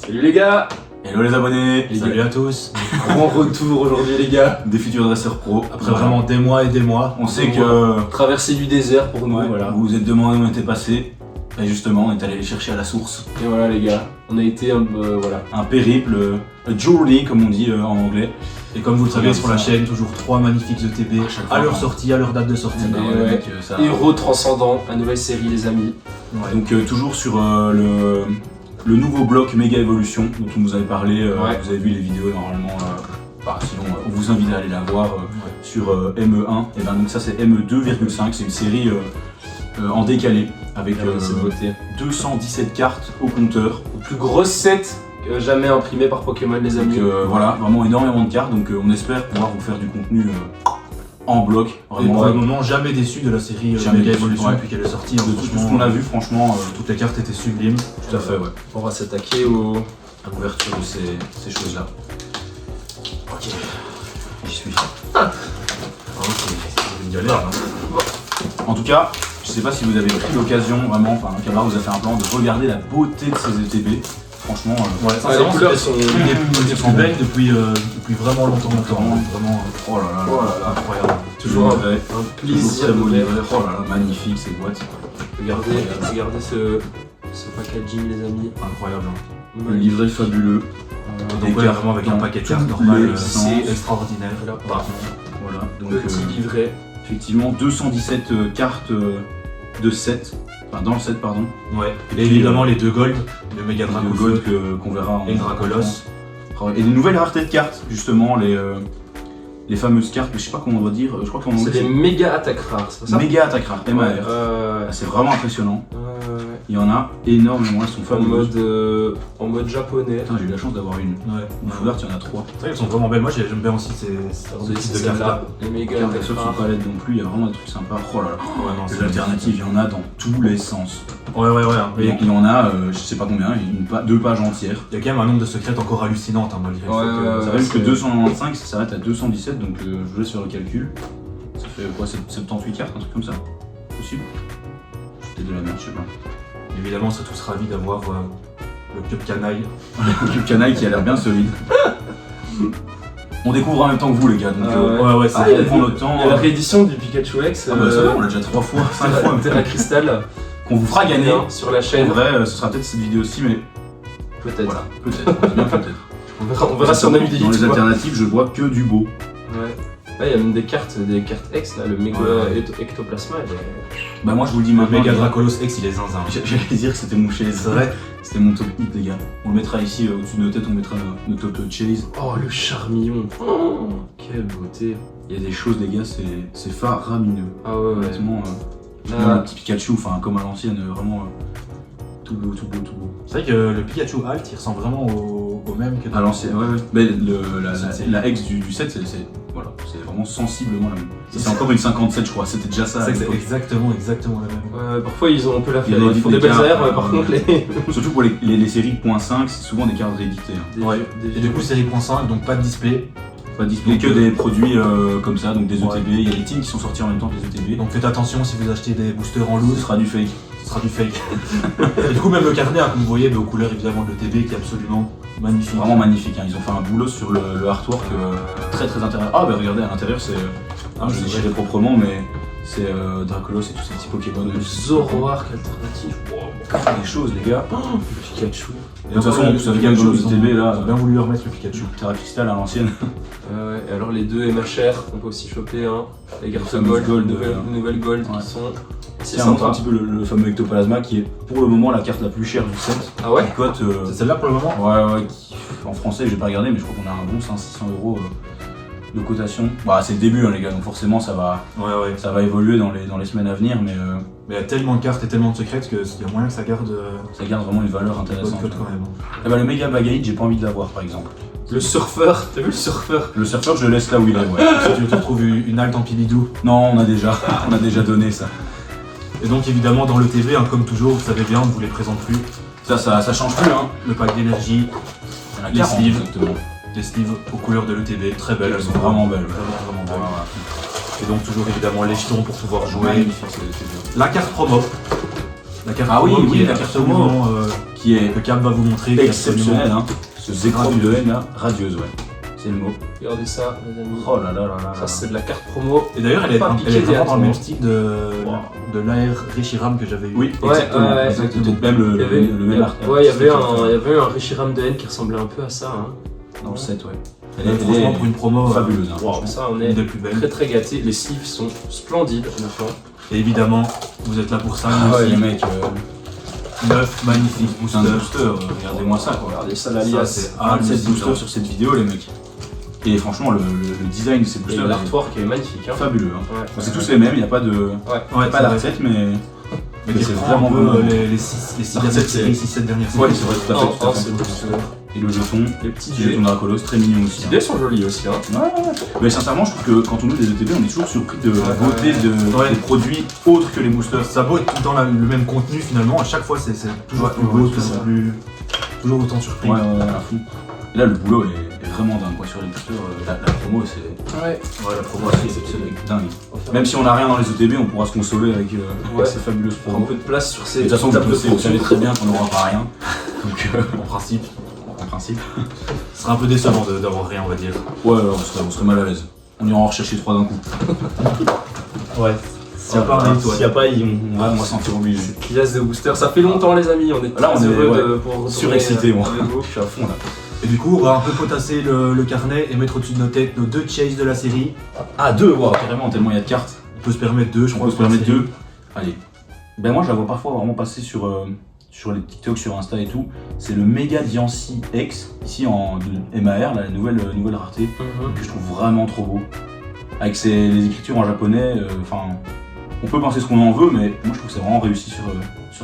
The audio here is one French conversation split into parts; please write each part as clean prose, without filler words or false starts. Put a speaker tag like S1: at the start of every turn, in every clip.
S1: Salut les gars.
S2: Hello les abonnés.
S3: Salut à tous.
S1: Grand retour aujourd'hui les gars.
S2: Des futurs dresseurs pro.
S3: Après vraiment des mois et des mois.
S2: On sait que
S1: traversée du désert pour nous,
S2: ouais,
S1: voilà.
S2: Vous vous êtes demandé où on était passé. Et justement, on est allé les chercher à la source.
S1: Et voilà les gars, on a été voilà.
S2: Un périple, a journey comme on dit en anglais.
S3: Et comme vous le savez sur la chaîne, toujours 3 magnifiques ETB à leur sortie, à leur date de sortie.
S1: Ouais. Héros transcendant, la nouvelle série les amis.
S2: Ouais. Donc toujours sur le nouveau bloc Méga Evolution dont on vous avait parlé. Vous avez vu les vidéos normalement. Sinon, on vous invite à aller la voir sur ME1. Et ben donc ça c'est ME2,5, c'est une série en décalé avec 217 cartes au compteur.
S1: Le plus gros set jamais imprimé par Pokémon les amis.
S2: Donc voilà, vraiment énormément de cartes, donc on espère pouvoir vous faire du contenu en bloc.
S3: Vraiment, et pour le moment, jamais déçu de la série Méga Evolution depuis qu'elle est sortie.
S2: De tout ce qu'on a vu, franchement,
S3: toutes les cartes étaient sublimes.
S2: Tout à fait, ouais.
S1: On va s'attaquer
S2: à l'ouverture de ces choses-là. Ok, j'y suis.
S3: Ok, c'est une galère.
S2: En tout cas, je sais pas si vous avez pris l'occasion vraiment, enfin Camara vous a fait un plan de regarder la beauté de ces ETB. Franchement,
S1: les couleurs sont
S3: des plus belles depuis vraiment longtemps.
S2: Vraiment, oh là là, incroyable.
S1: Toujours un plaisir de
S2: voir. Oh là là, magnifique ces boîtes.
S1: Regardez ce packaging les amis.
S3: Incroyable.
S2: Le livret fabuleux.
S3: Donc vraiment avec un paquet de cartes normal, c'est extraordinaire.
S2: Voilà, donc
S1: petit livret.
S2: Effectivement, 217 cartes de set. Enfin, dans le set, pardon.
S3: Ouais. Et évidemment les deux gold, le méga
S2: Draco gold qu'on verra
S3: et le Dracolos.
S2: Et les nouvelles raretés de cartes, justement, les fameuses cartes, je sais pas comment on doit dire, je crois qu'en anglais
S1: c'est des méga attaques rares, c'est pas ça?
S2: Méga attaques rares, MAR. C'est vraiment impressionnant. Il y en a énormément, elles sont fabuleuses.
S1: En mode japonais.
S2: Putain, j'ai eu la chance d'avoir une.
S3: Ouais.
S2: Foulard, il y en a 3.
S3: C'est vrai, elles sont vraiment belles. Moi, j'aime bien aussi ces types de cartes là.
S1: Les méga
S2: attaques
S1: attaques
S2: rares. Sont pas laides non plus, il y a vraiment des trucs sympas. Oh là là.
S3: Ouais,
S2: les alternatives, il y en a dans tous les sens.
S3: Ouais.
S2: Et il y en a, je sais pas combien, 2 pages entières.
S3: Il y a quand même un nombre de secrètes encore hallucinantes malgré
S2: ça va jusque 295, ça s'arrête à 217, donc je vous laisse faire le calcul. Ça fait quoi, 78 cartes, un truc comme ça? Possible? Peut-être de la merde, je sais pas.
S3: Évidemment, on serait tous ravis d'avoir le cube canaille.
S2: Le cube canaille qui a l'air bien solide. On découvre en même temps que vous les gars, donc on prend notre temps.
S1: Il y a la réédition du Pikachu X.
S2: Ça va, on l'a déjà 3 fois, 5 fois.
S1: Terra Crystal.
S2: Qu'on vous fera gagner
S1: sur la chaîne.
S2: En vrai, ce sera peut-être cette vidéo aussi, mais
S1: peut-être.
S2: Voilà, peut-être, bien peut-être.
S1: On verra si on a eu des
S2: Dans les alternatives, je vois que du beau.
S1: Ouais. Il y a même des cartes X là, le méga ectoplasma.
S2: Bah moi je vous le dis maintenant.
S3: Le méga Dracolos X il est zinzin.
S2: J'allais dire que c'était mon chase.
S3: C'est vrai.
S2: C'était mon top hit les gars. On le mettra ici au-dessus de nos têtes, on mettra notre top chase.
S1: Oh le charmillon. Oh, quelle beauté.
S2: Il y a des choses les gars, c'est faramineux.
S1: Ah ouais.
S2: Honnêtement, le petit Pikachu, enfin comme à l'ancienne, vraiment tout beau.
S3: C'est vrai que le Pikachu Alt il ressemble vraiment au même que
S2: à l'ancienne. Ouais. Mais la X du set, c'est vraiment sensiblement la même. C'est encore une 57 je crois, c'était déjà ça.
S3: C'est exactement la même.
S1: Ouais, parfois on peut la faire,
S2: ils
S1: font des belles airs, par contre
S2: surtout pour les séries .5, c'est souvent des cartes rééditées.
S3: Et du coup série .5, donc pas de display.
S2: Pas de display, que des produits comme ça, donc des ETB. Il y a des teams qui sont sortis en même temps que les ETB.
S3: Donc faites attention si vous achetez des boosters en loose.
S2: Ce sera du fake.
S3: Et du coup même le carnet, comme vous voyez, aux couleurs évidemment de l'ETB qui est absolument magnifique.
S2: Vraiment magnifique, ils ont fait un boulot sur le artwork très intéressant. Ah bah regardez, à l'intérieur c'est... je déchirais proprement, mais c'est Dracolos et tous ces petits Pokémon.
S1: Le Zoroark alternatif.
S2: Des choses les gars.
S1: Le Pikachu.
S2: De toute façon, vous savez bien que dans le ETB là...
S3: J'ai bien voulu leur mettre le Pikachu.
S2: Terra Crystal à l'ancienne.
S1: Et alors les deux MHR, on peut aussi choper les cartes gold, les nouvelles gold qui sont...
S2: C'est un petit peu le fameux Ectoplasma qui est pour le moment la carte la plus chère du set.
S1: Ah ouais?
S2: C'est
S3: celle-là pour le moment?
S2: Ouais, en français j'ai pas regardé mais je crois qu'on a un bon 500-600 € de cotation. Bah c'est le début les gars, donc forcément ça va évoluer dans les semaines à venir, mais
S3: il y a tellement de cartes et tellement de secrètes qu'il y a moyen que ça garde
S2: vraiment une valeur intéressante.
S3: Quand même.
S2: Et bah le Mega Bagate, j'ai pas envie de l'avoir par exemple.
S1: Le surfeur, t'as vu le surfeur?
S2: Le surfeur je le laisse là où il est,
S3: Si tu te retrouves une halte en pilidou.
S2: Non, on a déjà donné ça.
S3: Et donc évidemment dans le TV, comme toujours, vous savez bien, on ne vous les présente plus.
S2: Ça change plus
S3: Le pack d'énergie,
S2: les sleeves,
S3: des sleeves aux couleurs de l'ETB, très belles,
S2: elles sont vraiment belles.
S3: Vraiment belles. Et donc toujours évidemment les jetons pour pouvoir jouer.
S2: Magnifique,
S3: la carte promo.
S2: La carte promo qui est
S3: que Cam va vous montrer. qui est
S2: exceptionnel, hein. Ce Zekrom de haine là, radieuse, ouais. C'est le mot.
S1: Regardez ça, les amis.
S2: Oh là là là là.
S1: Ça, c'est de la carte promo.
S3: Et d'ailleurs, elle est
S1: Pas
S3: vraiment
S1: piqué
S3: dans le même
S1: directement.
S3: style de l'AR Reshiram que j'avais eu.
S2: Oui,
S1: Ouais,
S2: exactement.
S1: ouais,
S2: Exactement. Peut-être même le même art.
S1: Ouais, il y avait un Reshiram de N qui ressemblait un peu à ça. Hein.
S2: Dans le set, ouais.
S3: Franchement, pour une promo,
S2: fabuleuse. Hein.
S1: Wow, ça, on est
S3: une des plus belles.
S1: très gâtés. Les sleeves sont splendides, honnêtement.
S3: Et évidemment, vous êtes là pour ça.
S2: Ah
S3: nous
S2: ouais,
S3: aussi.
S2: les mecs,
S3: 9 magnifiques
S2: c'est un
S3: boosters.
S2: booster, regardez-moi ça quoi.
S1: Regardez ça,
S3: Ça,
S1: l'alias.
S3: c'est
S2: 27 boosters
S3: hallucinant.
S2: sur cette vidéo, les mecs. Et franchement, le design de ces
S1: Et
S2: boosters est
S1: l'artwork est magnifique. Hein.
S2: fabuleux. Hein.
S1: Ouais.
S2: C'est tous les mêmes, il n'y a pas de.
S3: Ouais,
S2: Pas la recette, mais.
S3: Mais
S2: c'est
S3: c'est
S2: vraiment
S3: vraiment
S2: bon.
S3: les 6
S2: La
S3: dernières
S2: recette,
S3: séries,
S2: c'est-
S3: 6-7 dernières séries.
S2: Ouais, c'est vrai, tout à fait. Tout à fait.
S1: c'est le booster.
S2: Et le jeton,
S1: Les petits
S2: petit
S1: dés.
S2: jeton Dracolos, très mignon aussi.
S1: Les
S2: Hein.
S1: dés sont jolis aussi. Hein.
S2: Mais sincèrement, je trouve que quand on ouvre des ETB, on est toujours surpris de la
S1: Ouais,
S2: beauté
S3: ouais.
S2: des produits autres que les boosters.
S3: Ça a beau être tout le temps le même contenu finalement, à chaque fois c'est toujours
S2: Ouais,
S3: plus beau,
S2: ouais, c'est ça.
S3: toujours autant surpris.
S2: Ouais, à fond. Et là, le boulot est vraiment dingue quoi. Sur les boosters. La promo, c'est.
S1: Ouais.
S3: Ouais, la promo
S2: C'est dingue. Même si on n'a rien dans les ETB, on pourra se consoler avec ces fabuleuses
S1: Un
S2: promos.
S1: peu de place sur
S2: De
S1: ces
S2: toute façon,
S1: tables de
S2: vous savez très bien qu'on n'aura pas rien. Donc,
S3: en principe,
S2: en principe.
S3: ce serait un peu décevant d'avoir rien, on va dire.
S2: Ouais, on serait mal à l'aise. On ira en rechercher 3 d'un coup.
S3: Ouais. S'il n'y a pas un hit,
S2: S'il n'y a pas, on va moi sentir obligé.
S1: pièces de booster. Ça fait longtemps, les amis. On est
S2: Là,
S1: très
S2: on est,
S1: heureux
S2: ouais,
S1: de pouvoir retourner
S2: surexcité, moi.
S1: avec vous.
S2: Je suis à fond là.
S3: Et du coup, on va un peu potasser le carnet et mettre au-dessus de nos têtes nos 2 chases de la série.
S2: Ah, 2, wow, carrément, tellement il y a de cartes.
S3: On peut se permettre 2, je
S2: On
S3: crois.
S2: peut se permettre 2. Allez. Ben moi, je la vois parfois vraiment passer sur les TikTok, sur Insta et tout. C'est le Mega Diancie X, ici en MAR, la nouvelle rareté, que je trouve vraiment trop beau. Avec les écritures en japonais, enfin, on peut penser ce qu'on en veut, mais moi je trouve que c'est vraiment réussi sur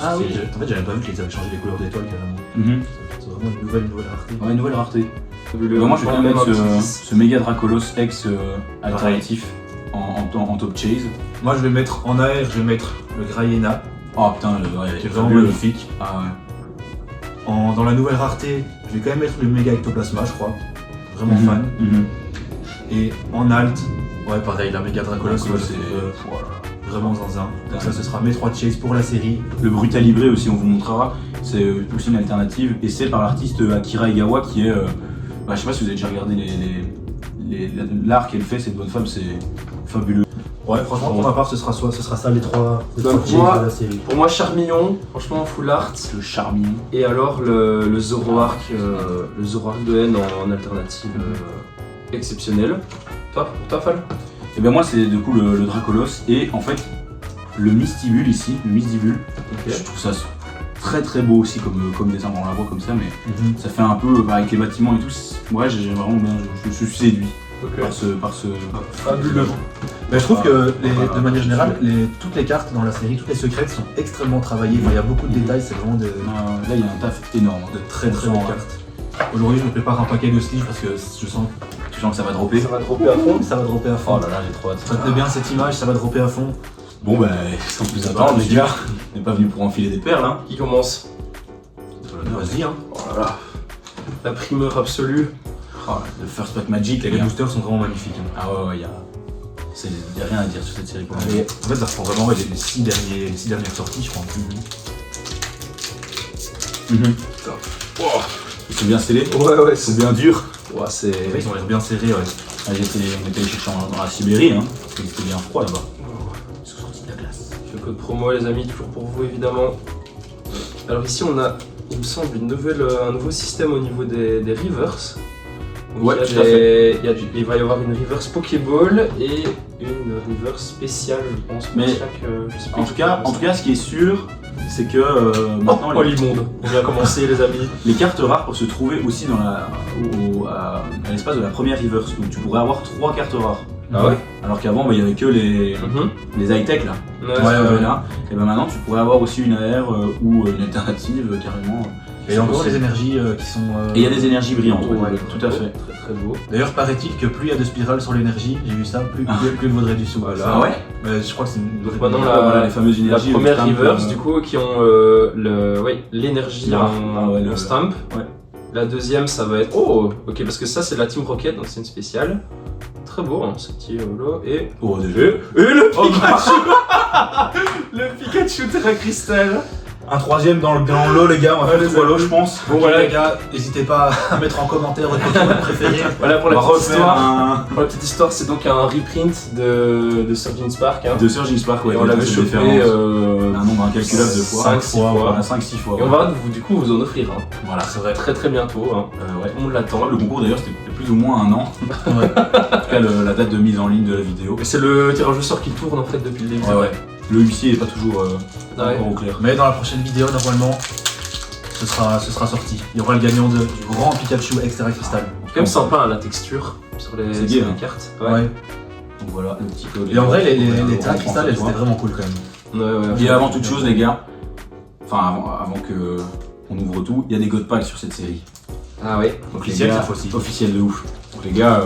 S3: Ah
S2: cette
S3: oui,
S2: série.
S3: en fait j'avais pas vu qu'ils avaient changé les couleurs d'étoiles carrément.
S2: Mhm.
S3: C'est vraiment une nouvelle rareté.
S2: Ouais, une nouvelle rareté.
S1: Le,
S2: Moi je vais quand même mettre
S1: un petit
S2: ce Mega Dracolos X alternatif en top chase.
S3: Moi je vais mettre en AR, je vais mettre le Graiena,
S2: Oh putain,
S3: qui est vraiment
S2: fabuleux.
S3: magnifique.
S2: Ah ouais.
S3: Dans la nouvelle rareté, je vais quand même mettre le Mega Ectoplasma, je crois. Vraiment
S2: Mhm.
S3: fan.
S2: Mhm.
S3: Et en alt, ouais pareil, la Mega Dracolos,
S2: Dracolos,
S3: c'est
S2: c'est voilà.
S3: vraiment zinzin. Donc ça ce sera mes 3 chases pour la série.
S2: Le Brutalibré aussi, on vous montrera. C'est aussi une alternative et c'est par l'artiste Akira Egawa qui est. Je sais pas si vous avez déjà regardé l'art qu'elle fait, cette bonne femme, c'est fabuleux.
S3: Ouais, franchement pour ma part ce sera ça les 3
S1: Donc,
S3: chases
S1: moi-
S3: de la série.
S1: Pour moi, Charmillon, franchement, full art.
S2: Le charmillon.
S1: Et alors le Zoroark de N en alternative exceptionnelle. Toi, pour toi, Fal?
S2: Et ben moi, c'est du coup le Dracolos et en fait le Mystibule ici, le Mystibule.
S1: Ok.
S2: Je trouve ça très très beau aussi comme dessin, on la voit comme ça, mais ça fait un peu avec les bâtiments et tout. Ouais, j'ai vraiment bien, je suis séduit
S1: Ok.
S2: par ce.
S1: Fabuleux.
S3: Mais je trouve que de manière générale, toutes les cartes dans la série, toutes les secrètes sont extrêmement travaillées. Enfin, il y a beaucoup de détails, c'est vraiment de
S2: Là, il y a un taf énorme.
S3: très très
S2: On
S3: belles
S2: sent,
S3: cartes. Aujourd'hui, je me prépare un paquet de sleeves parce que je sens
S2: Tu sens que ça va dropper.
S1: Ça va dropper à fond.
S3: que ça va dropper à fond.
S2: Oh là là, j'ai trop hâte.
S3: Retenez bien cette image, ça va dropper à fond.
S2: Bon bah, sans plus attendre les gars, on n'est pas venu pour enfiler des perles hein.
S1: Qui commence?
S3: Vas-y, hein.
S2: Oh là là.
S1: La primeur absolue.
S2: Oh, le first pack magic
S3: Et
S2: les
S3: les
S2: gars.
S3: boosters sont vraiment magnifiques. Hein.
S2: Ah ouais, il y a rien à dire sur cette série pour moi.
S3: Et en fait, ça reprend vraiment les 6 dernières sorties, je crois.
S2: C'est bien scellé,
S1: Ouais,
S2: c'est bien dur.
S1: Ouais,
S3: Ouais,
S1: c'est.
S3: ils ont l'air bien serrés, ouais.
S2: Ah, on était les chercher dans la Sibérie hein, parce qu'il était bien froid là-bas. Ils sont sortis de la glace.
S1: Le code promo, les amis, toujours pour vous évidemment. Alors ici, on a, il me semble, un nouveau système au niveau des reverse. Donc,
S2: Ouais,
S1: il y a
S2: tout à fait.
S1: il va y avoir une reverse Pokéball et une reverse spéciale, je pense. pour
S2: Mais
S1: chaque, je sais plus
S2: En tout cas, ce qui est sûr, c'est que maintenant
S1: Oh, l'immonde. On vient commencer, les amis.
S2: les cartes rares peuvent se trouver aussi dans à l'espace de la première reverse. Donc tu pourrais avoir 3 cartes rares.
S1: Ah ouais?
S2: Alors qu'avant, il y avait que les high-tech là.
S1: Ouais,
S2: Là. Et ben maintenant, tu pourrais avoir aussi une AR ou une alternative carrément.
S3: Et il y a encore les énergies qui sont.
S2: Et il y a des énergies brillantes,
S1: Ouais,
S2: tout à fait.
S1: Très très beau.
S3: D'ailleurs, paraît-il que plus il y a de spirales sur l'énergie, j'ai vu ça, plus il vaudrait du sous.
S2: Ah ouais.
S3: Mais je crois que c'est une
S1: Donc maintenant,
S2: Voilà, les fameuses
S1: La
S2: énergies.
S1: première
S2: le stamp,
S1: reverse, du coup, qui ont l'énergie
S2: Ah, ouais,
S1: en stamp.
S2: Ouais.
S1: La deuxième, ça va être. Oh, ok, parce que ça, c'est la Team Rocket, donc c'est une spéciale. Très beau, hein, ce petit là. Et.
S2: Oh, déjà.
S1: Et le
S2: Oh,
S1: Pikachu Le Pikachu Terra Crystal.
S3: Un troisième dans le lot, les gars, on va faire
S2: les
S3: 3 lots, je
S2: amis.
S3: pense.
S1: Bon,
S3: Ok,
S1: voilà.
S3: les gars, n'hésitez pas à mettre en commentaire votre tour préféré.
S1: Voilà pour
S2: On
S1: la
S2: va
S1: petite
S2: refaire
S1: histoire. Pour la petite histoire, c'est donc un reprint de Surgeon Spark. Hein.
S2: de Surging Spark, ouais,
S1: Et on l'avait chopé
S2: un nombre incalculable de fois.
S1: 5-6 fois.
S2: Voilà, 5-6 fois.
S1: Et on va du coup vous en offrir un.
S2: Voilà.
S1: Ça va très très bientôt. Hein.
S2: Ouais.
S1: On l'attend.
S2: Le concours d'ailleurs c'était plus ou moins un an.
S3: Ouais.
S2: En tout cas la date de mise en ligne de la vidéo.
S1: Et c'est le tirage au sort qui tourne en fait depuis le début.
S2: Ouais. Le huissier est pas toujours
S1: Ouais.
S2: encore au clair.
S3: Mais dans la prochaine vidéo, normalement, ce sera sorti. Il y aura le gagnant du grand Pikachu Extra Crystal.
S1: C'est quand même sympa hein, la texture sur les,
S2: C'est
S1: sur
S2: gay,
S1: les
S2: hein.
S1: cartes.
S3: Ouais.
S2: Donc voilà, le petit code.
S3: Et en vrai, les
S2: Ouais,
S3: Extra
S2: on
S3: Crystal,
S2: prend
S3: elles
S2: sur
S3: étaient
S2: toi.
S3: vraiment cool quand même.
S1: Ouais.
S2: Et avant toute chose, les gars, enfin avant que on ouvre tout, il y a des God Packs sur cette série.
S1: Ah oui.
S2: Donc
S3: Officiel,
S2: les gars,
S3: cette fois-ci.
S2: officiel de ouf. Donc les gars,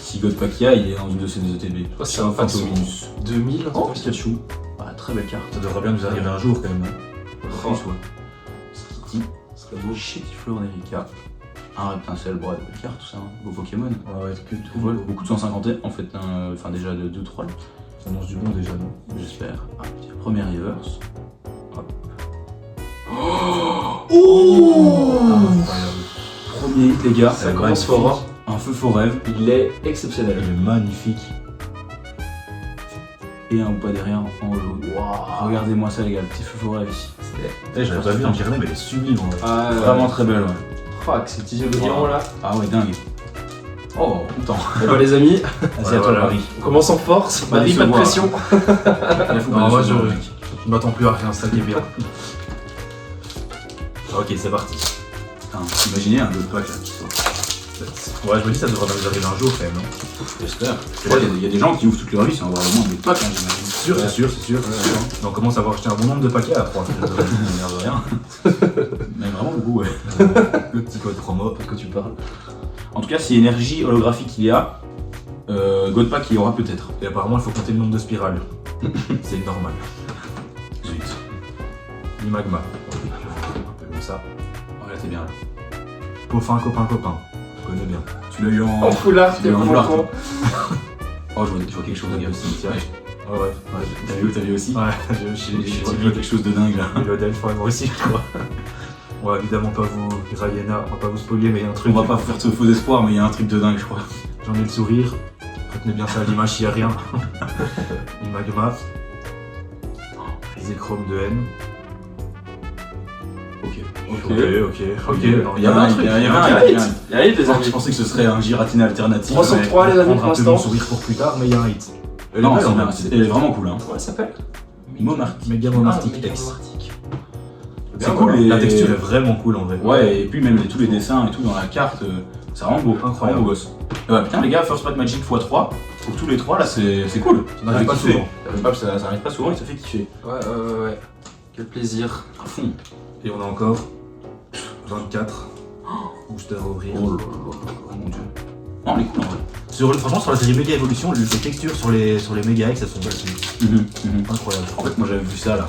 S2: si God Pack y a, il est dans une de ces ETB.
S1: Oh, c'est un
S2: Fantominus.
S1: 2000. un truc
S2: Oh,
S1: comme ça.
S2: Pikachu. Ah, très belle carte.
S3: Ça devrait bien nous arriver un jour quand même.
S1: Oh.
S2: Ouais. Skitty, Scrabble, Chetifleur Nerika, un Reptincelle, bon, de belle carte, tout ça, hein. Beau Pokémon.
S3: Ouais, que
S2: Tout vol, beaucoup de 150 en fait, enfin déjà de 2-3
S3: ça annonce du bon déjà, non?
S2: j'espère. Ah, tiens, première reverse. Hop.
S3: Oh
S2: Incroyable. Premier hit, les gars.
S1: Ça commence fort.
S2: Un feu faux rêve
S1: Il est exceptionnel.
S3: Il est magnifique.
S2: et un ou pas derrière en jaune. Wow. Regardez-moi ça, les gars, le petit feu faux rêve ici.
S3: J'avais pas vu en carnet, mais elle est sublime en vrai.
S1: Ah,
S2: Vraiment très belle, ouais.
S1: Oh, avec ces petits yeux brillants là.
S2: Ah ouais, dingue. Oh, content.
S1: Et bah les amis,
S2: Vas-y, à toi,
S3: voilà.
S2: Marie.
S1: on commence en force.
S2: Pas
S1: Marie, pas de
S2: décevoir.
S1: pression.
S2: Il faut
S3: Non,
S2: pas
S3: moi
S2: décevoir,
S3: je
S2: mec.
S3: m'attends plus à rien, c'est ça qui est bien. Ok, c'est parti.
S2: Putain, imaginez un autre pack là qui sort.
S3: Ouais, je me dis ça devrait nous arriver un jour quand même, non?
S2: J'espère. Il y a des gens qui ouvrent toute leur vie sans avoir au moins des packs, hein, j'imagine.
S3: C'est sûr. Mais on commence à avoir acheté un bon nombre de paquets à 3.
S2: Merde de rien. Mais vraiment beaucoup, ouais.
S3: Le petit code promo.
S1: De quoi tu parles?
S2: En tout cas, si énergie holographique il y a, Godpack il y aura peut-être.
S3: Et apparemment, il faut compter le nombre de spirales. C'est normal.
S2: Zut.
S3: Ni magma. Un peu comme ça.
S2: Ouais, là t'es bien là.
S3: Copain. Je connais bien.
S2: Tu l'as eu en.
S1: En foulard,
S2: Tu
S1: t'es
S2: l'as eu en
S1: vraiment
S2: foulard.
S1: con.
S2: Oh, je vois quelque chose, les gars, aussi. Tiens,
S3: Ouais.
S2: t'as vu aussi?
S3: Ouais,
S2: Je vois quelque chose de dingue là.
S3: le Delph, ouais, moi aussi, je crois. On va évidemment pas vous. Rayena, on va pas vous spoiler, mais il y a un truc.
S2: On va pas faire de faux espoirs, mais il y a un truc de dingue, je crois.
S3: J'en ai le sourire. Retenez bien ça à l'image, il n'y a rien. Magma. Chrome de N. Ok. Non,
S2: Il y avait un truc. Il y avait un
S1: Il y a eu des
S2: Je
S1: envies.
S2: pensais que ce serait un Giratina alternatif.
S1: 3 sur
S2: mais-
S1: 3 les amis
S3: prendre
S1: pour
S3: un peu mon
S1: l'instant.
S3: sourire pour plus tard, mais il y a un hit.
S2: Non,
S3: Elle est
S2: c'est
S3: belle,
S2: bien,
S3: en
S2: elle est vraiment cool. Hein.
S1: Comment elle s'appelle?
S2: Momarty.
S3: Mega
S1: Ah,
S3: Monastic
S1: Mega
S3: X.
S1: Monartic.
S2: C'est cool, les-
S3: La texture est vraiment cool en vrai.
S2: Ouais, et puis même tous les dessins et tout dans la carte, c'est vraiment beau.
S3: Incroyable.
S2: Vraiment beau gosse. Et ouais, putain, les gars, First Pack Magic x3, pour tous les 3 là, c'est cool.
S3: Ça n'arrive pas souvent.
S2: Ça arrive pas souvent et ça fait kiffer.
S1: Ouais. Quel plaisir.
S2: À fond.
S3: Et on a encore 24 boosters à ouvrir.
S2: Oh mon dieu. Non, les cool en vrai.
S3: Franchement, sur la série Mega Evolution, les textures sur les Mega X, elles sont belles. Incroyable.
S2: En fait, moi j'avais vu ça là.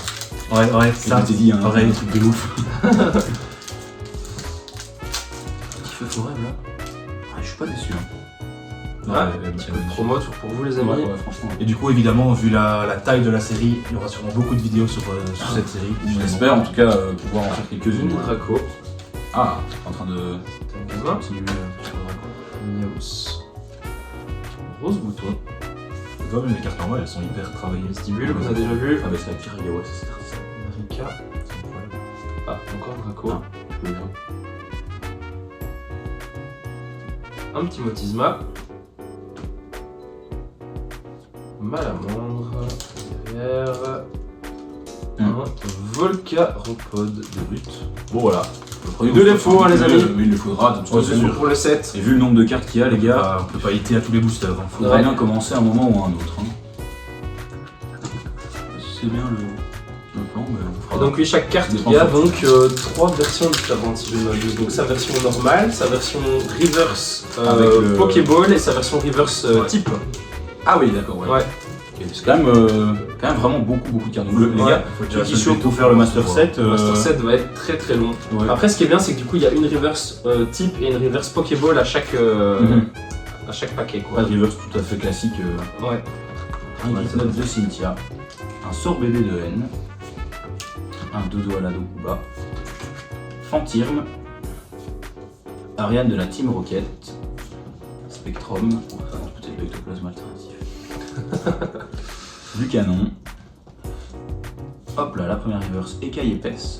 S3: Ouais,
S2: Ça, je t'ai dit,
S3: pareil.
S2: un truc de ouf.
S1: Qui fait faux rêve là?
S2: Ah, je suis pas déçu. Hein.
S1: Promo tour pour vous les amis.
S2: Ouais, franchement.
S3: Et du coup, évidemment, vu la taille de la série, il y aura sûrement beaucoup de vidéos sur cette série.
S2: J'espère en tout cas pouvoir en faire quelques-unes.
S1: Une Draco.
S2: Ah, en train de
S1: Gamma.
S2: continuer sur le raccord.
S1: Miaus. Rose bouton.
S3: Toi, même les cartes normales, elles sont hyper travaillées.
S1: Vestibule qu'on a déjà vu.
S2: Ah, bah c'est la pire idée, ouais, c'est ça.
S1: Rika. Ah, encore Draco.
S2: Ah, je veux bien.
S1: Un petit Motisma. Malamandre. Derrière. Un Volcaropode de lutte.
S2: Bon voilà.
S1: Il nous les faut, hein, les amis.
S2: Mais il le faudra de toute
S3: Ouais,
S2: façon.
S3: c'est sûr.
S1: Pour le 7.
S2: Et vu le nombre de cartes qu'il y a, les gars,
S3: On peut pas hitter à tous les boosters. Hein.
S2: faudra
S1: Ouais.
S2: bien commencer à un moment ou à un autre. Hein. C'est bien le plan, mais on fera.
S1: Donc oui, chaque carte, il y a donc 3 versions différentes si je ne m'abuse. Donc sa version normale, sa version reverse
S2: Avec le-
S1: Pokéball et sa version reverse
S3: Ouais.
S1: type.
S2: Ah oui, d'accord, ouais.
S1: Ouais.
S2: Ok, c'est quand même vraiment beaucoup de cartes. Donc, les
S1: Ouais.
S2: gars,
S3: Faut
S2: ceux
S3: déjà
S2: qui
S3: se
S2: chopent
S3: lever
S2: pour
S3: tôt
S2: faire le
S3: pour
S2: Master
S3: voir.
S2: 7,
S1: Le Master 7 va être très long.
S2: ouais.
S1: Après, ce qui est bien, c'est que du coup, il y a une reverse type et une reverse Pokéball à chaque, à chaque paquet.
S2: Pas
S1: Quoi.
S2: de reverse tout à fait classique.
S1: Ouais.
S2: Un Gritnote de Cynthia, un sort bébé de N, Un dodo à la Dokuba. Fantirm. Ariane de la Team Rocket. Spectrum. Oh, ça lance peut-être l'ectoplasme alternatif. Du canon. Hop là, la première reverse. Écaille épaisse.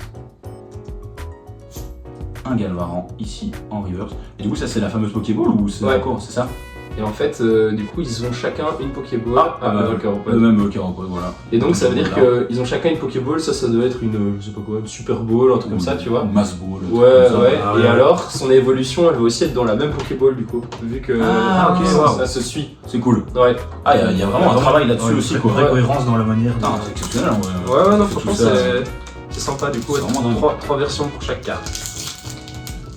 S2: Un Galvaran ici en reverse. Et du coup, ça c'est la fameuse Pokéball ou c'est d'accord, c'est ça?
S1: Et en fait, du coup, ils ont chacun une Pokéball.
S2: Le même Volcaropod, voilà.
S1: Et donc, ça veut dire qu'ils ont chacun une Pokéball, ça doit être une, je sais pas quoi, une Super Ball, un truc comme ça, tu vois.
S2: Mass Ball.
S1: Ouais. Et alors, son évolution, elle va aussi être dans la même Pokéball, du coup. Vu que ça se suit.
S2: C'est cool.
S1: Ouais.
S2: Ah, il y a vraiment un travail là-dessus aussi, quoi.
S3: Une vraie cohérence dans la manière.
S2: Putain, c'est exceptionnel, en vrai.
S1: Ouais, non, franchement, c'est sympa, du coup.
S2: C'est vraiment dingue.
S1: 3 versions pour chaque carte.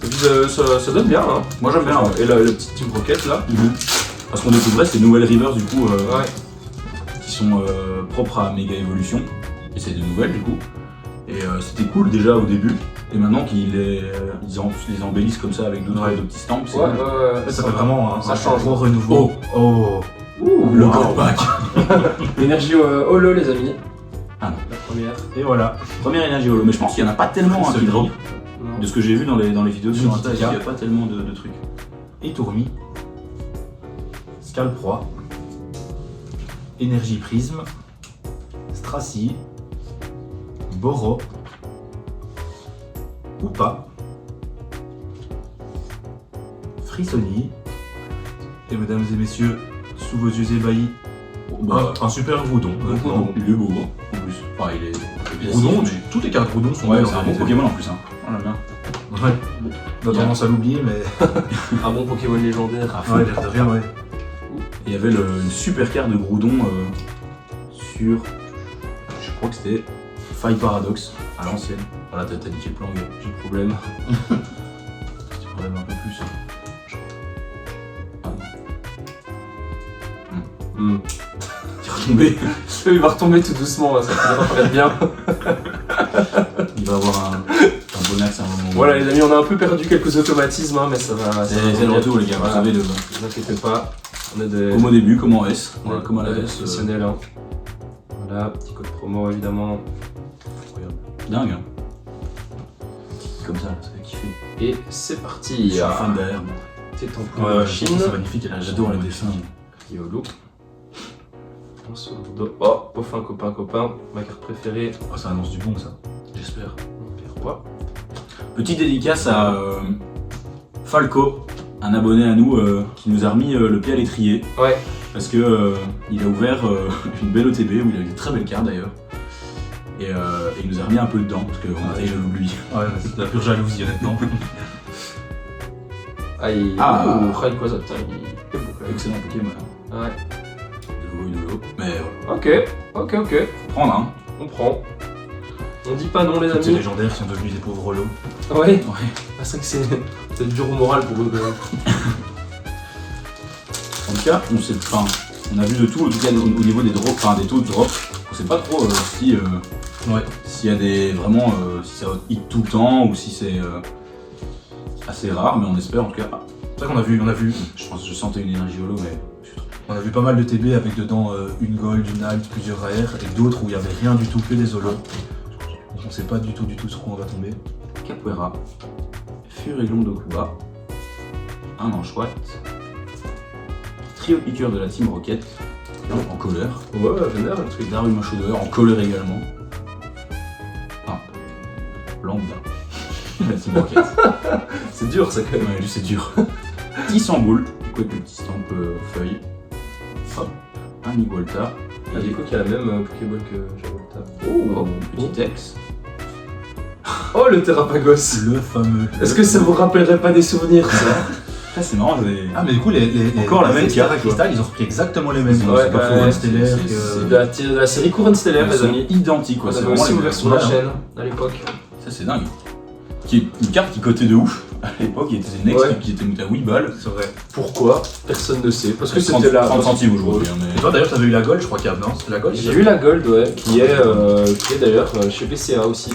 S1: Et puis, ça donne bien, hein.
S2: Moi, j'aime bien.
S1: Et la petite Team Rocket, là.
S2: Parce qu'on découvrait ces nouvelles rivers du coup qui sont propres à Mega Evolution. Et c'est des nouvelles du coup. Et c'était cool déjà au début. Et maintenant qu'ils les embellissent comme ça avec d'autres petits stamps, c'est cool.
S3: Ça fait vraiment
S1: ça change.
S3: Gros renouveau.
S2: Oh le code pack.
S1: Énergie holo les amis.
S2: Ah non.
S1: La première.
S3: Et voilà.
S2: Première énergie holo. Mais je pense qu'il n'y en a pas tellement qui drop.
S1: Non.
S2: De ce que j'ai vu dans les vidéos sur Insta, il n'y a pas tellement de trucs.
S3: Et Tourmi. Scalproie, Énergie Prisme, Stracy, Boro, Oupa, Frissoni, et mesdames et messieurs, sous vos yeux ébahis, un super Groudon.
S2: Il est beau en plus. Enfin, il est
S3: Groudon, toutes les cartes Groudon sont
S2: ouais,
S3: belles.
S2: c'est un bon Pokémon en plus. Hein. On l'aime bien.
S3: Ouais. On a tendance à l'oublier, mais.
S1: Un bon Pokémon légendaire.
S3: Ouais, l'air de rien, ouais.
S2: Il y avait une super carte de Groudon sur. Je crois que c'était Faille Paradox à l'ancienne. Voilà, t'as niqué le plan, gars. J'ai le problème. J'ai le problème un peu plus. Ah non. Il est retombé.
S1: Il va retomber tout doucement, là, ça va être bien.
S2: Il va avoir un bon axe à un moment.
S1: Voilà les amis, on a un peu perdu quelques automatismes, hein, mais ça va.
S2: C'est le retour les gars, vous savez.
S1: Ne vous inquiétez pas. On a des.
S2: Comme au début, comme en S. Voilà, comme à la S.
S1: Professionnel, hein. Voilà, petit code promo évidemment.
S2: Dingue, hein. Comme ça, ça fait kiffer.
S1: Et c'est parti.
S2: Je suis fan derrière.
S1: C'est en de machine.
S3: C'est magnifique, et là,
S2: J'adore les dessins.
S1: YOLO. On se retrouve. Oh, Poffin, copain. Ma carte préférée.
S3: Oh, ça annonce du bon, ça.
S2: J'espère.
S1: Pierre Bois.
S2: Petite dédicace à Falco, un abonné à nous qui nous a remis le pied à l'étrier.
S1: Ouais.
S2: Parce que il a ouvert une belle OTB où il a des très belles cartes d'ailleurs. Et il nous a remis un peu dedans parce qu'on a été jaloux de lui.
S3: Ouais, c'est de la pure jalousie, honnêtement.
S1: Quoi ça, putain, il est beau quand même.
S2: Excellent Pokémon.
S1: Ouais.
S2: De l'eau. Mais
S1: Ok.
S2: prendre hein.
S1: On prend. On dit pas non les
S3: Toutes ces
S1: amis.
S3: légendaires qui sont devenus des pauvres lots.
S1: Ouais. Ah, c'est vrai que c'est dur au moral pour eux quand même.
S2: En tout cas, on a vu de tout, en tout cas au niveau des drops, enfin des taux de drop. On sait pas trop si s'il y a des vraiment si ça hit tout le temps ou si c'est assez rare, mais on espère en tout cas.
S3: C'est vrai qu'on a vu,
S2: Je pense que je sentais une énergie holo, mais
S3: on a vu pas mal de TB avec dedans une gold, une alt, plusieurs AR, et d'autres où il y avait rien du tout, que des holos. Donc on sait pas du tout sur quoi on va tomber.
S2: Capoeira, Furelon Dokuba, un Anchoite, Trio Piqueur de la Team Rocket, en colère,
S1: Ouais, vénère le truc.
S2: Daruma Chaudeur en colère également. Ah, Lambda, la Team Rocket.
S1: C'est dur ça quand même.
S2: Ouais, c'est dur. 10 en boule, du coup avec le petit stamp feuille. Hop, un Igualta.
S1: Ah, du coup, qui a la même Pokéball que Javolta.
S2: Oh, petit ex.
S1: Oh, le Terrapagos.
S3: Le fameux.
S1: Est-ce que ça vous rappellerait pas des souvenirs ça?
S2: Ça c'est marrant,
S3: Ah mais du coup
S2: Encore la même
S3: Terra
S2: carte,
S3: Cristal, ils ont repris exactement les mêmes.
S1: Ouais,
S3: C'est pas
S1: ouais,
S3: Forêt Stellaire
S2: c'est-
S3: que...
S1: C'est de la série Couronne Stellaire,
S2: Elles
S1: les
S2: sont
S1: amis.
S2: identiques quoi,
S1: On
S2: c'est
S1: avait
S2: vraiment
S1: aussi
S2: les
S1: ouvert
S2: mêmes.
S1: sur la chaîne à l'époque.
S2: Ça c'est dingue. Qui est une carte qui cotait de ouf. À l'époque, il était une ex
S1: Ouais.
S2: qui était montée à 8 balles.
S3: C'est vrai.
S1: Pourquoi? Personne ne sait. Parce que
S2: 30
S1: c'était là.
S2: 30 centimes aujourd'hui.
S3: Et
S2: Mais...
S3: toi d'ailleurs t'avais eu la gold, je crois qu'il y a... Non, c'était la gold.
S1: J'ai eu la Gold, ouais, qui est d'ailleurs chez PCA aussi.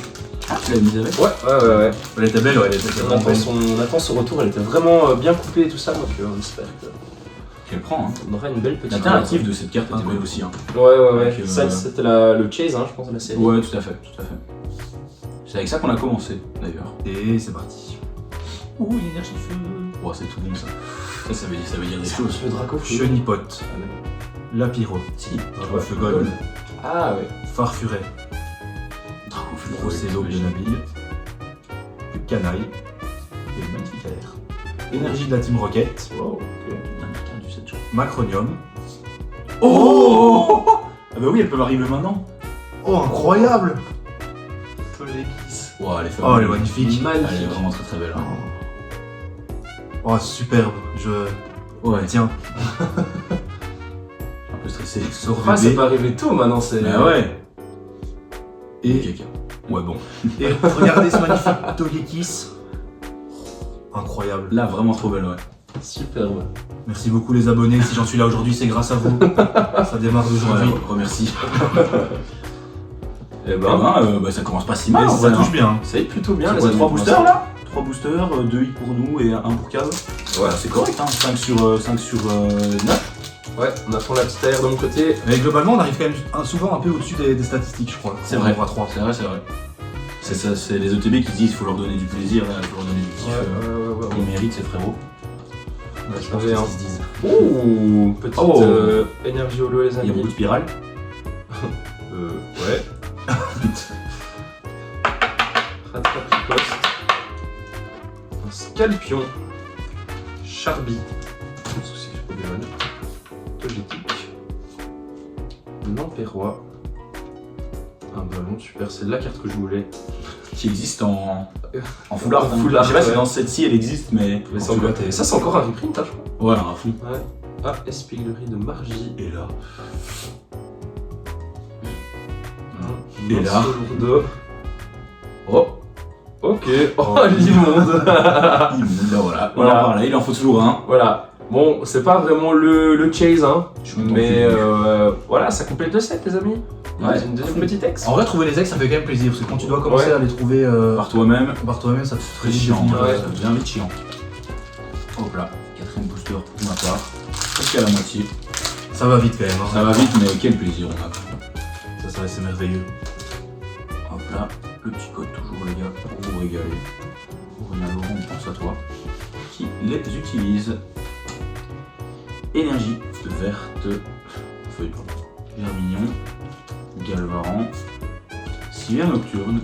S2: Ah, tu l'as mise avec?
S1: Ouais.
S3: Elle était belle, ouais, elle était
S1: On attend son retour, elle était vraiment bien coupée et tout ça, donc on espère
S2: Qu'elle prend. Hein.
S1: qu'on aura une belle petite.
S2: L'alternative de cette carte était belle aussi. Hein.
S1: Ouais.
S2: Donc,
S1: Ça, c'était le Chase, hein, je pense, de la série.
S2: Ouais, tout à fait. C'est avec ça qu'on a commencé d'ailleurs.
S3: Et c'est parti.
S2: Ouh, une énergie de feu. Oh, c'est tout bon ça. Ça veut dire des choses.
S1: Le Dracofeu.
S3: Chenipote. Lapiro.
S2: Si.
S3: Dracofeu Gold.
S1: Ah ouais.
S3: Farfuret.
S2: Dracofeu.
S3: Procédo bien habile. Canaille. Et le magnifique air. Énergie de la Team Rocket.
S1: Wow, ok.
S2: Dernière carte du 7 jours.
S3: Macronium.
S2: Oh ah bah oui, elle peut m'arriver maintenant.
S3: Oh, incroyable!
S1: Togekiss.
S2: Wow, elle est
S3: Oh, elle est magnifique.
S2: Elle est
S1: Magnifique.
S2: vraiment très très belle. Hein.
S3: Oh, superbe.
S2: Ouais,
S3: Tiens,
S2: un peu stressé.
S3: sort
S1: Ah, c'est
S3: bébé.
S1: pas arrivé tôt maintenant, c'est.
S2: Bah ouais.
S3: Et,
S2: Caca. Ouais, bon.
S3: et regardez ce magnifique Togekiss. Incroyable.
S2: Là, vraiment trop belle, ouais.
S1: Superbe.
S3: Merci beaucoup les abonnés. Si j'en suis là aujourd'hui, c'est grâce à vous. Ça démarre d'aujourd'hui.
S2: Ouais, remercie.
S1: Eh
S2: Bah, ça commence pas si mal.
S3: Mais
S2: en
S3: ça
S2: vrai,
S3: touche
S2: hein.
S3: bien.
S1: Ça va plutôt bien,
S2: C'est
S1: les
S2: quoi,
S1: amis.
S2: 3
S1: pour
S2: boosters
S1: l'instant.
S2: là 3 boosters, 2 hits pour nous et 1 pour Cave.
S1: Ouais.
S2: C'est correct, hein. 5 sur 9.
S1: Ouais, on attend la petite air de mon côté.
S3: Mais globalement, on arrive quand même souvent un peu au-dessus des statistiques, je crois.
S2: C'est vrai.
S3: On aura 3.
S2: C'est vrai, c'est vrai. C'est ça, c'est les ETB qui disent qu'il faut leur donner du plaisir, il faut leur donner du kiff.
S1: Ouais.
S2: Ils méritent, ces frérots.
S3: Je pense que
S1: Allez,
S3: ça
S1: hein.
S3: se dise.
S1: Ouh, petite
S2: Oh.
S1: énergie holo, les
S2: Il y a
S1: amis.
S2: beaucoup de spirales.
S1: Ouais. Rattrape riposte. Un Scalpion. Charby. Souci, je peux bien. Togetic. Lampérois. Un ballon, super, c'est la carte que je voulais.
S2: Qui existe en foulard.
S1: En foulard,
S2: Je sais pas si
S1: ouais.
S2: dans cette ci elle existe, mais.
S1: Mais
S3: En
S1: c'est encore-
S3: fait,
S1: ça, c'est encore un reprint, hein, je crois.
S2: Ouais, à fond.
S1: Ouais. Ah, Espiglerie de Margie.
S2: Et là.
S1: Et
S2: Et là.
S1: Lourdeau.
S2: Oh.
S1: Ok. Oh, l'immonde.
S2: Là, voilà.
S1: Voilà.
S2: Voilà, il en faut toujours un.
S1: Voilà. Bon, c'est pas vraiment le chase, hein.
S2: Je suis content
S1: Mais
S2: que
S1: voilà, ça complète le set, les amis.
S2: Ouais.
S1: Une deuxième petite ex.
S3: En vrai, trouver les ex, ça fait quand même plaisir. Parce que quand tu dois commencer
S1: Ouais.
S3: à les trouver
S2: par toi-même,
S3: par toi-même, ça te fait
S2: c'est chiant.
S1: Ouais.
S2: Ça devient vite chiant. Hop là, 4ème booster pour ma part. Presque à la moitié.
S3: Ça va vite quand même. Hein.
S2: Ça va vite, mais quel plaisir on a.
S3: Ça c'est merveilleux.
S2: Hop là, le petit code toujours les gars, pour vous régaler. Aurélien Laurent, on pense à toi. Qui les utilise. Énergie verte, feuille Vermignon, Galvaran, Civière Nocturne,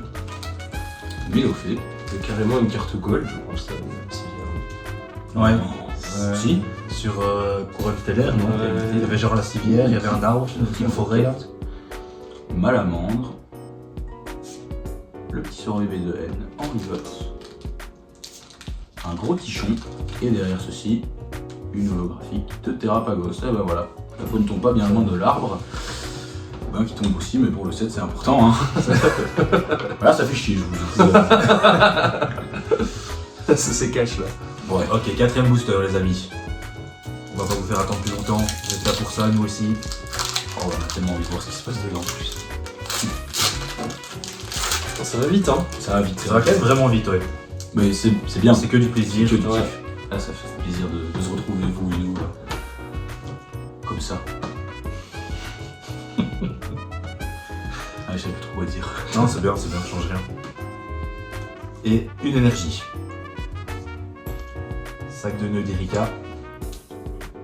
S2: Mélophée.
S1: C'est carrément une carte gold, je pense. Ça, si bien.
S3: Ouais.
S2: Si.
S3: Sur Couronne Stellaire, non
S1: Ouais.
S3: Il y avait genre la civière, il y avait un arbre, une forêt là.
S2: Malamandre, le petit sort de N en reverse, un gros tichon, et derrière ceci, une holographique de Terrapagos. Et ben voilà, la peau ne tombe pas bien loin de l'arbre, ben, qui tombe aussi, mais pour le set c'est important. Hein. Voilà, ça fait chier, je vous dis.
S1: Ça c'est cash là.
S2: Ouais.
S3: Ok, 4ème booster les amis. On va pas vous faire attendre plus longtemps, vous êtes là pour ça, nous aussi.
S2: Oh, on a tellement envie de voir ce qui se passe dedans en plus.
S1: Ça va vite, hein.
S2: Ça va vite,
S3: Ça va quand même vraiment vite, ouais.
S2: Mais c'est bien,
S3: C'est que du plaisir.
S2: que du
S1: Ouais.
S2: kiff. Là, ça fait plaisir de se retrouver, vous et nous, là. Comme ça. Ah, je sais plus trop quoi dire.
S3: Non, c'est bien, ça change rien. Et une énergie. Sac de nœuds d'Erika.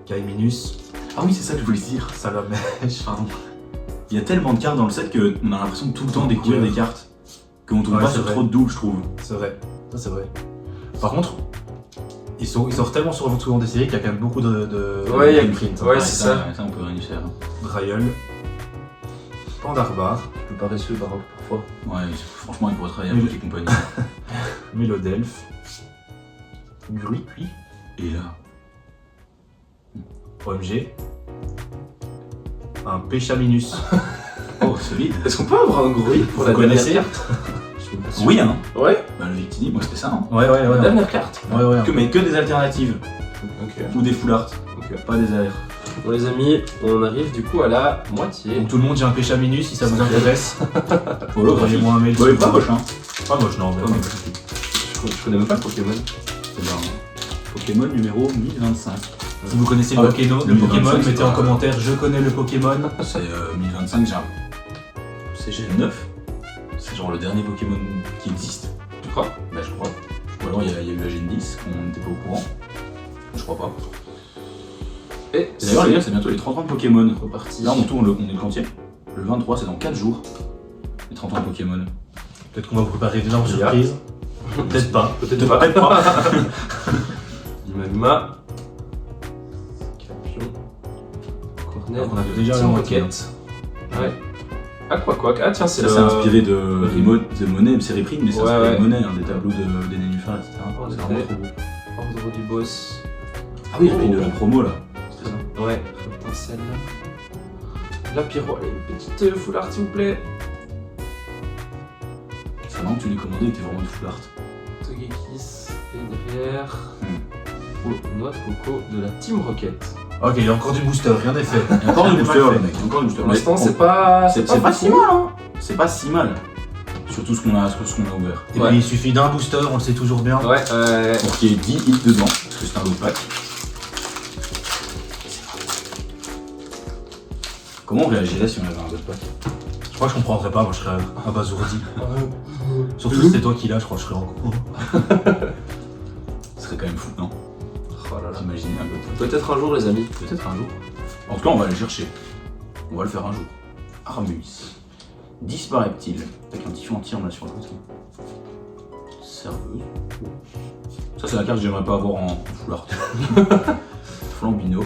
S3: Kaiminus.
S2: Ah oui, c'est ça que je voulais dire.
S3: Salamèche.
S2: Pardon. Il y a tellement de cartes dans le set qu'on a l'impression de tout le temps découvrir des cartes. Qu'on tombe
S3: Ouais,
S2: pas
S3: c'est
S2: sur
S3: vrai.
S2: trop de doubles, je trouve.
S3: C'est vrai. Ça, c'est vrai. Par contre, ils sortent tellement souvent des séries qu'il y a quand même beaucoup de
S1: Ouais, il y a-
S3: print.
S1: ouais, c'est ça.
S2: Ça, on peut rien y faire.
S3: Drayeul. Pandarbar.
S1: Je peux parler sur le baroque parfois.
S2: Ouais, franchement, il pourrait travailler
S3: Mais
S2: avec les compagnies.
S3: Mélodelphe. Gruy.
S2: Et là,
S3: OMG. Un Péchaminus.
S2: oh, solide.
S1: Est-ce qu'on peut avoir un bruit pour
S3: Vous
S1: la dernière
S3: connaissez
S1: carte? Je suis pas sûr.
S2: Oui, hein.
S1: Ouais,
S2: Bah, le Victini, moi, c'était ça, hein.
S3: Ouais, ouais,
S1: la
S3: ouais.
S1: dernière carte.
S3: Ouais.
S2: Mais que des alternatives.
S1: Ok.
S2: Ou des full art.
S1: Ok.
S2: Pas des AR.
S1: Bon les amis, on arrive du coup à la moitié.
S3: Donc tout le monde, j'ai un Péchaminus si ça vous intéresse.
S2: Holographique.
S3: Envoyez-moi un mail.
S2: Bah, il est pas moche, hein.
S3: Pas moche, non.
S2: Pas
S3: mais-
S2: moche.
S1: Je connais même pas le Pokémon.
S2: C'est bien. Pokémon numéro 1025.
S3: Si vous connaissez
S2: Ah,
S3: le Pokémon,
S2: 1025, c'est
S3: mettez en
S2: pas-
S3: commentaire je connais le Pokémon.
S2: C'est 1025, j'ai un. C'est G9. C'est genre genre le dernier Pokémon qui existe.
S1: Tu crois?
S2: Bah je crois. Ou alors il y a eu la Gen 10, qu'on n'était pas au courant. Je crois pas.
S1: Et
S2: D'ailleurs les gars, c'est bientôt les 30 ans de Pokémon.
S1: reparti.
S2: Là on tourne, on est le quantième. Le 23 c'est dans 4 jours. Les 30 ans de Pokémon.
S3: Peut-être qu'on va vous préparer déjà en
S1: J'ai
S3: surprise. Peut-être pas.
S1: Peut-être pas.
S2: Peut-être pas.
S1: Luma. Capion. Cornet.
S3: On a déjà
S1: Team
S3: la moitié.
S1: Rocket. Ouais. Aquaquack. Ah tiens, c'est
S2: Ça
S1: le...
S2: c'est inspiré de Monet, c'est repris, mais c'est
S1: Ouais,
S2: inspiré
S1: ouais.
S2: de Monet, hein, des tableaux des nénuphars, etc.
S1: Oh,
S2: C'est
S1: des
S2: vraiment
S1: vrais.
S2: trop beau.
S1: Ordre du boss.
S2: Ah oui, j'ai de la promo là. C'est ça.
S1: Ouais. Étincelle. La pyro. Allez, une petite full art s'il vous plaît.
S2: C'est marrant que tu l'aies commandé et que t'es vraiment de full art.
S1: Togekiss. Et derrière. Noix de coco de la Team Rocket.
S3: Ok, il y a encore du booster, rien n'est fait.
S2: Il y a encore du
S3: C'est
S2: booster,
S3: mal fait.
S2: le mec. Il y a encore du booster.
S1: Pour l'instant,
S2: Mais
S1: c'est pas.
S2: c'est pas si
S1: fou.
S2: mal, hein. C'est pas si mal. Sur tout ce qu'on a ouvert.
S3: Et
S1: Ouais.
S3: puis il suffit d'un booster, on le sait toujours bien.
S1: Ouais,
S2: Pour qu'il y ait 10 hits dedans, parce que c'est un lot pack. Comment on réagirait si on avait un lot pack?
S3: Je crois que je comprendrais pas, moi je serais abasourdi. Surtout si c'est toi qui l'as, je crois que je serais en cours.
S2: Ce serait quand même fou, non?
S1: Oh là là.
S2: T'imagines un lot pack?
S1: Peut-être un jour, les amis.
S2: Peut-être un jour. En tout cas, on va aller chercher. On va le faire un jour. Armus. Disparaît-il? Avec un tissu anti-arme là sur le côté. Serveuse. Ça, c'est la carte que j'aimerais pas avoir en full art. Flambino.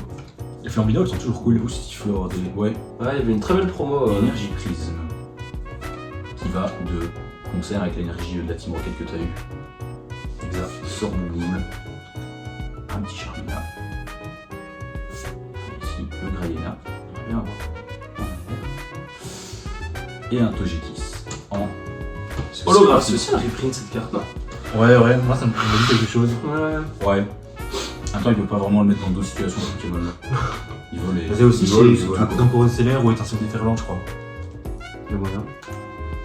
S3: Les flambino, elles sont toujours cool.
S2: Ou si tu veux avoir des. Ouais.
S1: Ouais, il y avait une très belle promo.
S2: Énergie Prisme. Qui va de concert avec l'énergie de la Team Rocket que tu as eu. Exact. Sort Bouboule. Un petit Charmina. Ici, le Grayena. Bien avoir. Et un Togekiss en holographie.
S1: C'est aussi un reprint cette carte, non?
S3: Ouais, moi ça me dit quelque chose.
S1: Ouais.
S2: Ouais. Attends, il peut pas vraiment le mettre dans d'autres situations Pokémon là. Il vole les.
S3: C'est aussi
S2: il vole,
S3: chez
S2: c'est tout, quoi.
S3: Temporaire Stellaire ou Étincelle déferlante, je crois.
S1: Le moyen.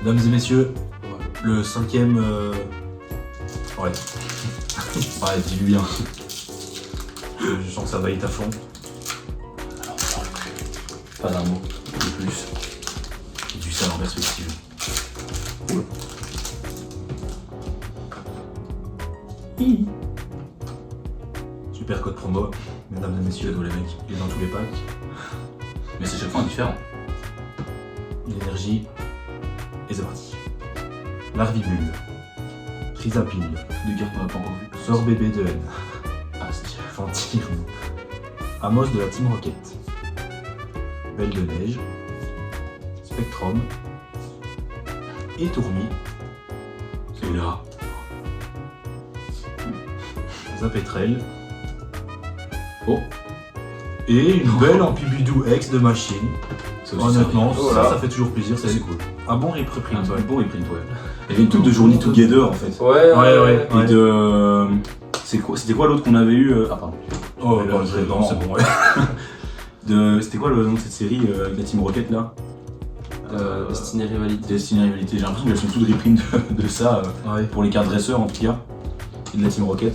S3: Mesdames et messieurs, le 5ème. Ouais.
S2: Ouais, dis-lui bien.
S3: Je sens que ça va être à fond.
S2: Alors, on parle plus. Pas d'un mot de plus. Et du sale en perspective.
S3: Super code promo, mesdames et messieurs, les mecs, il est dans tous les packs.
S2: Mais c'est chaque fois différent.
S3: L'énergie, et c'est parti. Larvibule, Trisapile,
S2: Deux cartes qu'on n'a pas encore vues.
S3: Sort bébé de haine,
S2: Ah, c'est
S3: Fantirme, Amos de la Team Rocket, Belle de neige, Spectrum, et Tourmi,
S2: c'est là.
S3: Zapetrel,
S2: Oh,
S3: et une belle Ampibidou X de machine.
S2: ça aussi,
S3: Honnêtement,
S2: ça,
S1: Voilà.
S3: ça fait toujours plaisir,
S2: c'est cool.
S3: un bon reprint.
S2: Un
S3: Ouais.
S2: bon reprint, ouais. Il y avait une toute de Journey Together en fait.
S1: Ouais.
S2: Et de. C'était quoi l'autre qu'on avait eu Ah, pardon.
S3: Oh,
S2: Mais
S3: bah,
S2: là,
S3: non, c'est bon, ouais.
S2: C'était quoi le nom de cette série avec la Team Rocket là
S1: Destiny Rivalité.
S2: Destiny Rivalité. J'ai l'impression qu'elles sont toutes reprints de ça
S3: Ouais.
S2: pour les cartes dresseurs en tout cas. Et de la Team Rocket.